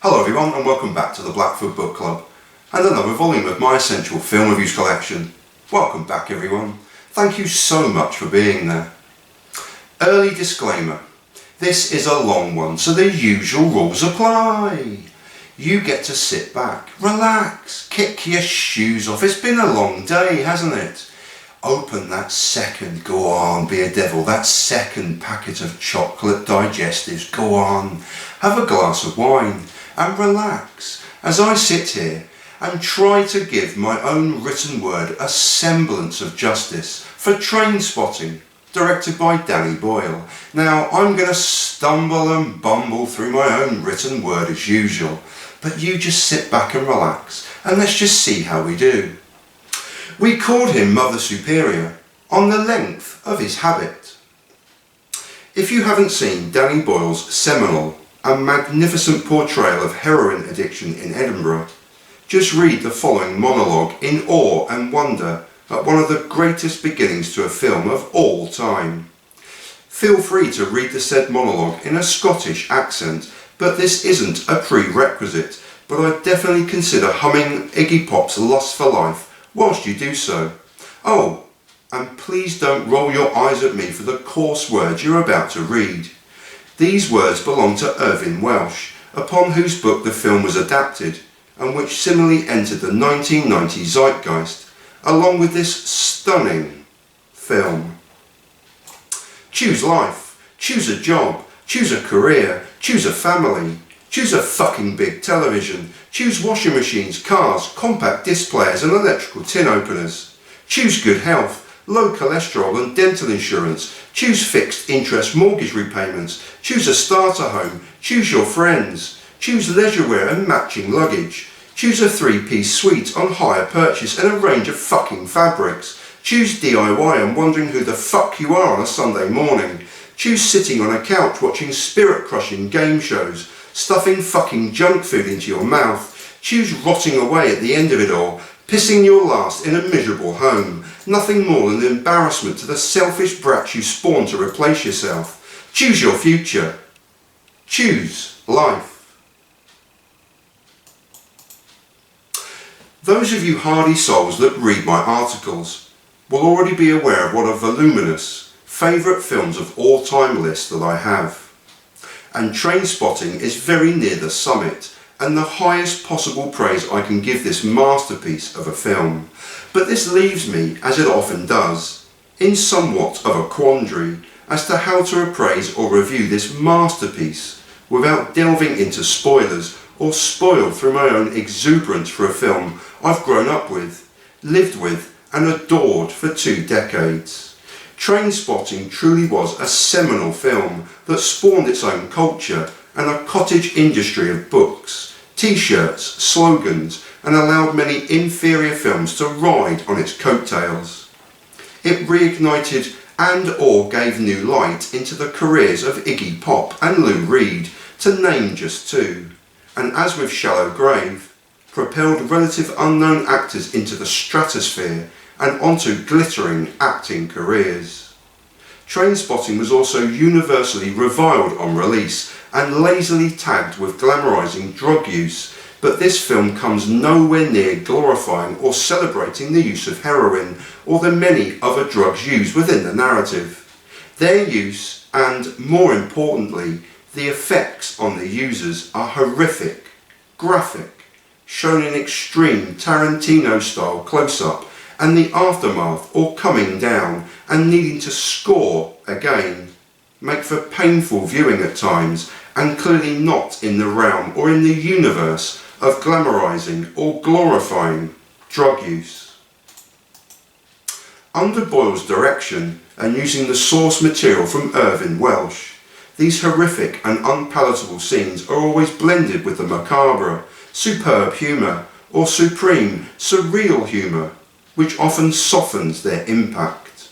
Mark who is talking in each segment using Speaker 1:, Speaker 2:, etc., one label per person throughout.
Speaker 1: Hello everyone and welcome back to the Blackfoot Book Club and another volume of my essential film reviews collection. Welcome back everyone. Thank you so much for being there. Early disclaimer. This is a long one, so the usual rules apply. You get to sit back, relax, kick your shoes off. It's been a long day, hasn't it? Open that second, go on, be a devil, that second packet of chocolate digestives, go on. Have a glass of wine and relax as I sit here and try to give my own written word a semblance of justice for Trainspotting, directed by Boyle. Now, I'm going to stumble and bumble through my own written word as usual, but you just sit back and relax and let's just see how we do. We called him Mother Superior on the length of his habit. If you haven't seen Danny Boyle's seminal and magnificent portrayal of heroin addiction in Edinburgh, just read the following monologue in awe and wonder at one of the greatest beginnings to a film of all time. Feel free to read the said monologue in a Scottish accent, but this isn't a prerequisite, but I definitely consider humming Iggy Pop's Lust for Life whilst you do so. Oh, and please don't roll your eyes at me for the coarse words you're about to read. These words belong to Irvine Welsh, upon whose book the film was adapted, and which similarly entered the 1990 zeitgeist, along with this stunning film. Choose life, choose a job, choose a career, choose a family, choose a fucking big television, choose washing machines, cars, compact disc players and electrical tin openers. Choose good health, low cholesterol and dental insurance, choose fixed interest mortgage repayments, choose a starter home, choose your friends, choose leisurewear and matching luggage, choose a three-piece suite on hire purchase and a range of fucking fabrics, choose DIY and wondering who the fuck you are on a Sunday morning, choose sitting on a couch watching spirit-crushing game shows, stuffing fucking junk food into your mouth, choose rotting away at the end of it all, pissing your last in a miserable home, nothing more than embarrassment to the selfish brats you spawned to replace yourself. Choose your future. Choose life. Those of you hardy souls that read my articles will already be aware of what a voluminous favourite films of all time list that I have. And Trainspotting is very near the summit and the highest possible praise I can give this masterpiece of a film. But this leaves me, as it often does, in somewhat of a quandary as to how to appraise or review this masterpiece without delving into spoilers or spoil through my own exuberance for a film I've grown up with, lived with and adored for 2 decades. Trainspotting truly was a seminal film that spawned its own culture and a cottage industry of books, t-shirts, slogans and allowed many inferior films to ride on its coattails. It reignited and or gave new light into the careers of Iggy Pop and Lou Reed, to name just 2, and as with Shallow Grave, propelled relative unknown actors into the stratosphere and onto glittering acting careers. Trainspotting was also universally reviled on release and lazily tagged with glamorising drug use, but this film comes nowhere near glorifying or celebrating the use of heroin or the many other drugs used within the narrative. Their use and, more importantly, the effects on the users are horrific, graphic, shown in extreme Tarantino-style close-up, and the aftermath or coming down and needing to score again make for painful viewing at times and clearly not in the realm or in the universe of glamorising or glorifying drug use. Under Boyle's direction and using the source material from Irvine Welsh, these horrific and unpalatable scenes are always blended with the macabre, superb humour or supreme, surreal humour, which often softens their impact.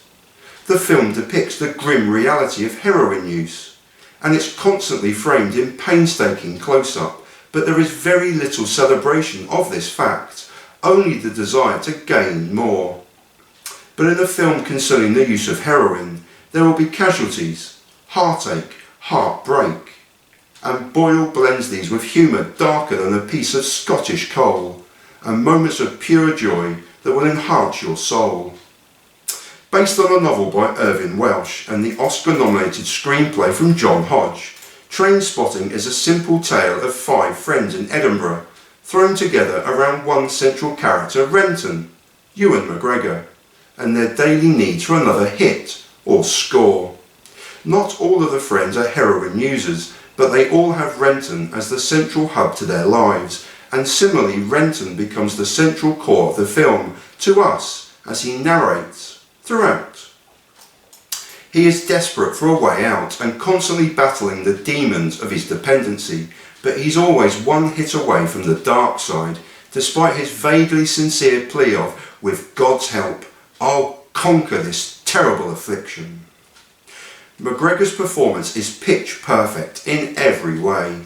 Speaker 1: The film depicts the grim reality of heroin use, and it's constantly framed in painstaking close-up, but there is very little celebration of this fact, only the desire to gain more. But in a film concerning the use of heroin, there will be casualties, heartache, heartbreak, and Boyle blends these with humour darker than a piece of Scottish coal, and moments of pure joy that will enhance your soul. Based on a novel by Irvine Welsh and the Oscar-nominated screenplay from John Hodge, Trainspotting is a simple tale of 5 friends in Edinburgh, thrown together around one central character, Renton, Ewan McGregor, and their daily needs for another hit or score. Not all of the friends are heroin users, but they all have Renton as the central hub to their lives, and similarly Renton becomes the central core of the film to us as he narrates throughout. He is desperate for a way out and constantly battling the demons of his dependency, but he's always one hit away from the dark side, despite his vaguely sincere plea of, with God's help, I'll conquer this terrible affliction. McGregor's performance is pitch perfect in every way.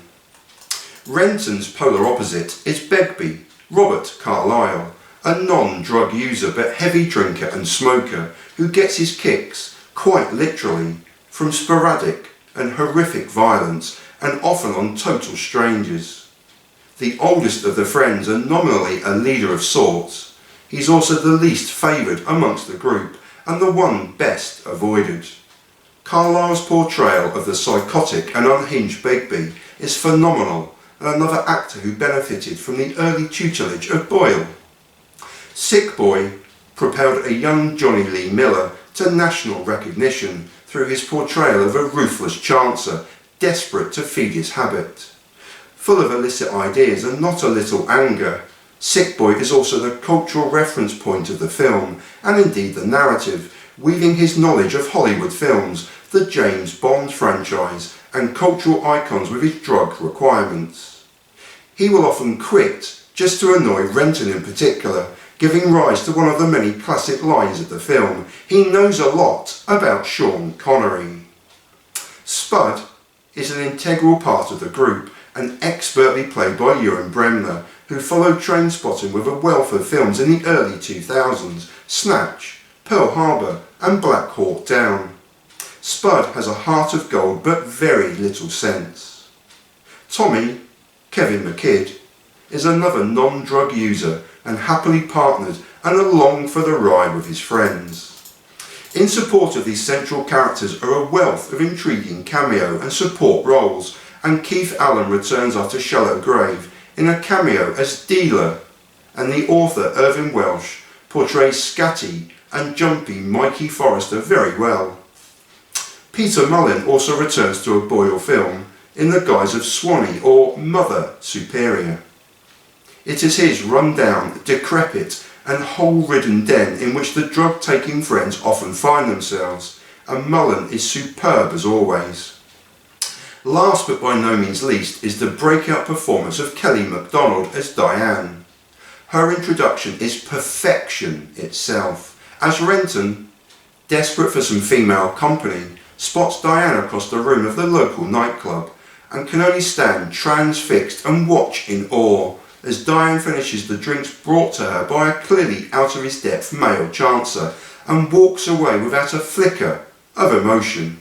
Speaker 1: Renton's polar opposite is Begbie, Robert Carlyle, a non-drug user but heavy drinker and smoker who gets his kicks, quite literally, from sporadic and horrific violence and often on total strangers. The oldest of the friends and nominally a leader of sorts, he's also the least favoured amongst the group and the one best avoided. Carlyle's portrayal of the psychotic and unhinged Begbie is phenomenal, and another actor who benefited from the early tutelage of Boyle. Sick Boy propelled a young Johnny Lee Miller to national recognition through his portrayal of a ruthless chancer desperate to feed his habit. Full of illicit ideas and not a little anger, Sick Boy is also the cultural reference point of the film, and indeed the narrative, weaving his knowledge of Hollywood films, the James Bond franchise, and cultural icons with his drug requirements. He will often quit just to annoy Renton in particular, giving rise to one of the many classic lines of the film, he knows a lot about Sean Connery. Spud is an integral part of the group and expertly played by Ewan Bremner, who followed Trainspotting with a wealth of films in the early 2000s, Snatch, Pearl Harbor and Black Hawk Down. Spud has a heart of gold but very little sense. Tommy, Kevin McKidd, is another non-drug user and happily partnered and along for the ride with his friends. In support of these central characters are a wealth of intriguing cameo and support roles, and Keith Allen returns after Shallow Grave in a cameo as Dealer, and the author Irvine Welsh portrays scatty and jumpy Mikey Forrester very well. Peter Mullin also returns to a Boyle film in the guise of Swanee or Mother Superior. It is his run-down, decrepit and hole-ridden den in which the drug-taking friends often find themselves, and Mullin is superb as always. Last but by no means least is the breakout performance of Kelly MacDonald as Diane. Her introduction is perfection itself, as Renton, desperate for some female company, spots Diane across the room of the local nightclub and can only stand transfixed and watch in awe as Diane finishes the drinks brought to her by a clearly out of his depth male chancer and walks away without a flicker of emotion.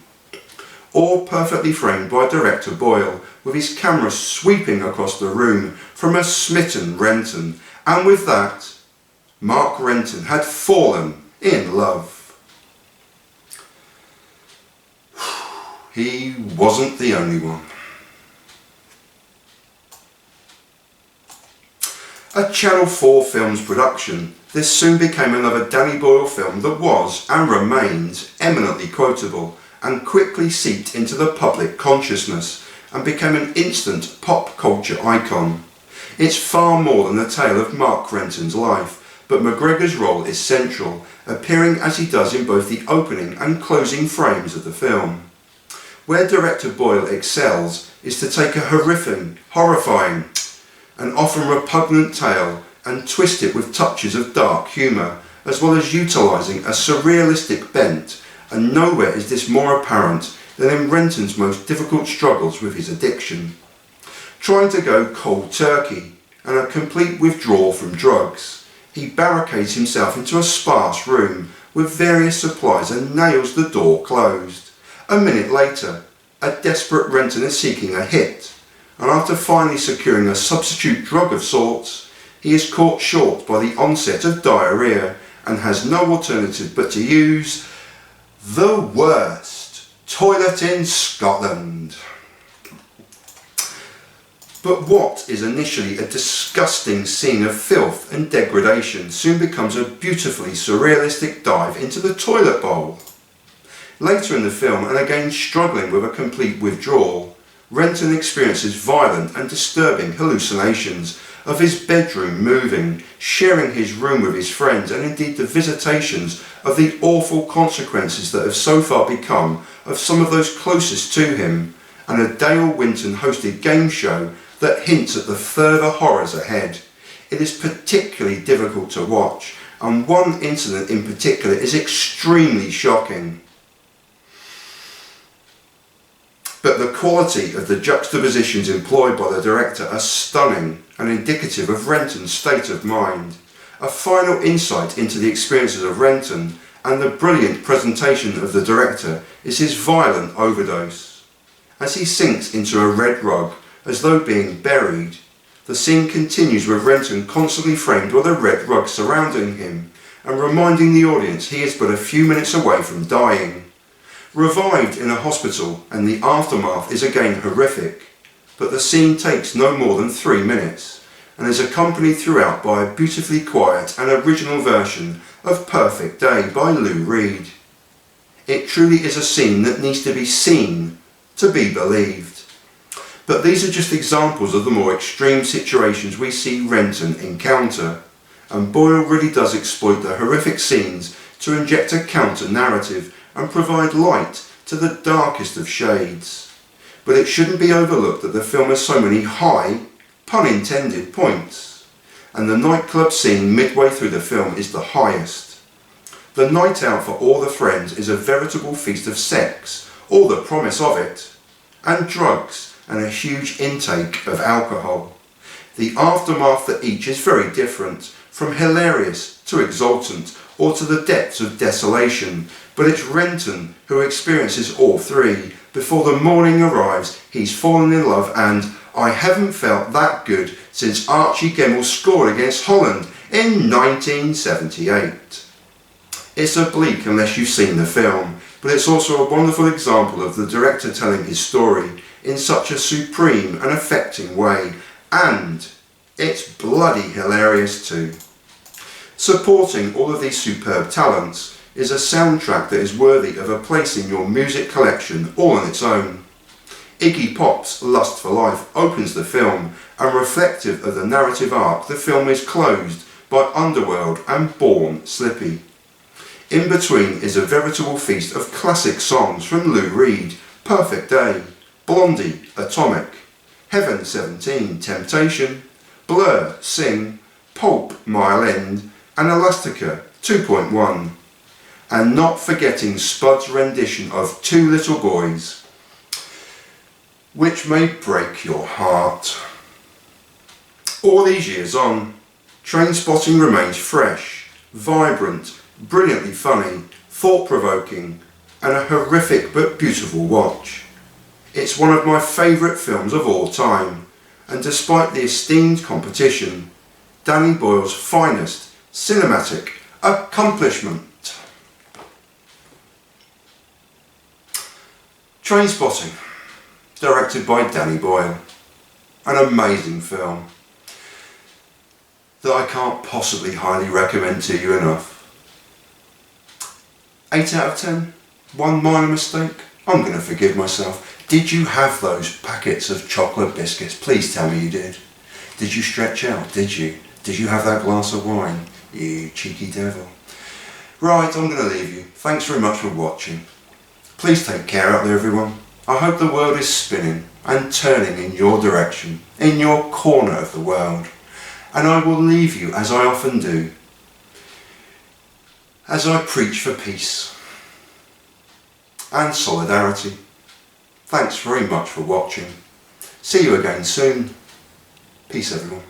Speaker 1: All perfectly framed by director Boyle, with his camera sweeping across the room from a smitten Renton, and with that, Mark Renton had fallen in love. He wasn't the only one. A Channel 4 Films production, this soon became another Danny Boyle film that was, and remains, eminently quotable, and quickly seeped into the public consciousness, and became an instant pop culture icon. It's far more than a tale of Mark Renton's life, but McGregor's role is central, appearing as he does in both the opening and closing frames of the film. Where director Boyle excels is to take a horrifying, and often repugnant tale and twist it with touches of dark humour, as well as utilising a surrealistic bent, and nowhere is this more apparent than in Renton's most difficult struggles with his addiction. Trying to go cold turkey and a complete withdrawal from drugs, he barricades himself into a sparse room with various supplies and nails the door closed. A minute later, A desperate Renton is seeking a hit, and after finally securing a substitute drug of sorts, he is caught short by the onset of diarrhoea and has no alternative but to use the worst toilet in Scotland. But what is initially a disgusting scene of filth and degradation soon becomes a beautifully surrealistic dive into the toilet bowl. Later in the film, and again struggling with a complete withdrawal, Renton experiences violent and disturbing hallucinations of his bedroom moving, sharing his room with his friends, and indeed the visitations of the awful consequences that have so far become of some of those closest to him, and a Dale Winton hosted game show that hints at the further horrors ahead. It is particularly difficult to watch, and one incident in particular is extremely shocking. But the quality of the juxtapositions employed by the director are stunning and indicative of Renton's state of mind. A final insight into the experiences of Renton and the brilliant presentation of the director is his violent overdose. As he sinks into a red rug as though being buried, the scene continues with Renton constantly framed with a red rug surrounding him and reminding the audience he is but a few minutes away from dying. Revived in a hospital, and the aftermath is again horrific, but the scene takes no more than 3 minutes and is accompanied throughout by a beautifully quiet and original version of Perfect Day by Lou Reed. It truly is a scene that needs to be seen to be believed. But these are just examples of the more extreme situations we see Renton encounter, and Boyle really does exploit the horrific scenes to inject a counter-narrative and provide light to the darkest of shades. But it shouldn't be overlooked that the film has so many high, pun intended, points, and the nightclub scene midway through the film is the highest. The night out for all the friends is a veritable feast of sex, or the promise of it, and drugs, and a huge intake of alcohol. The aftermath for each is very different, from hilarious to exultant, or to the depths of desolation, but it's Renton who experiences all three. Before the morning arrives, he's fallen in love, and I haven't felt that good since Archie Gemmill scored against Holland in 1978. It's oblique unless you've seen the film, but it's also a wonderful example of the director telling his story in such a supreme and affecting way, and it's bloody hilarious too. Supporting all of these superb talents is a soundtrack that is worthy of a place in your music collection all on its own. Iggy Pop's Lust for Life opens the film, and reflective of the narrative arc, the film is closed by Underworld and Born Slippy. In between is a veritable feast of classic songs from Lou Reed, Perfect Day, Blondie, Atomic, Heaven 17, Temptation, Blur, Sing, Pulp, Mile End, and Elastica 2.1, and not forgetting Spud's rendition of Two Little Boys, which may break your heart. All these years on, Trainspotting remains fresh, vibrant, brilliantly funny, thought-provoking, and a horrific but beautiful watch. It's one of my favourite films of all time, and despite the esteemed competition, Danny Boyle's finest cinematic accomplishment. Trainspotting, directed by Danny Boyle. An amazing film that I can't possibly highly recommend to you enough. 8 out of 10? One minor mistake? I'm going to forgive myself. Did you have those packets of chocolate biscuits? Please tell me you did. Did you stretch out? Did you? Did you have that glass of wine? You cheeky devil. Right, I'm going to leave you. Thanks very much for watching. Please take care out there, everyone. I hope the world is spinning and turning in your direction, in your corner of the world. And I will leave you, as I often do, as I preach for peace and solidarity. Thanks very much for watching. See you again soon. Peace, everyone.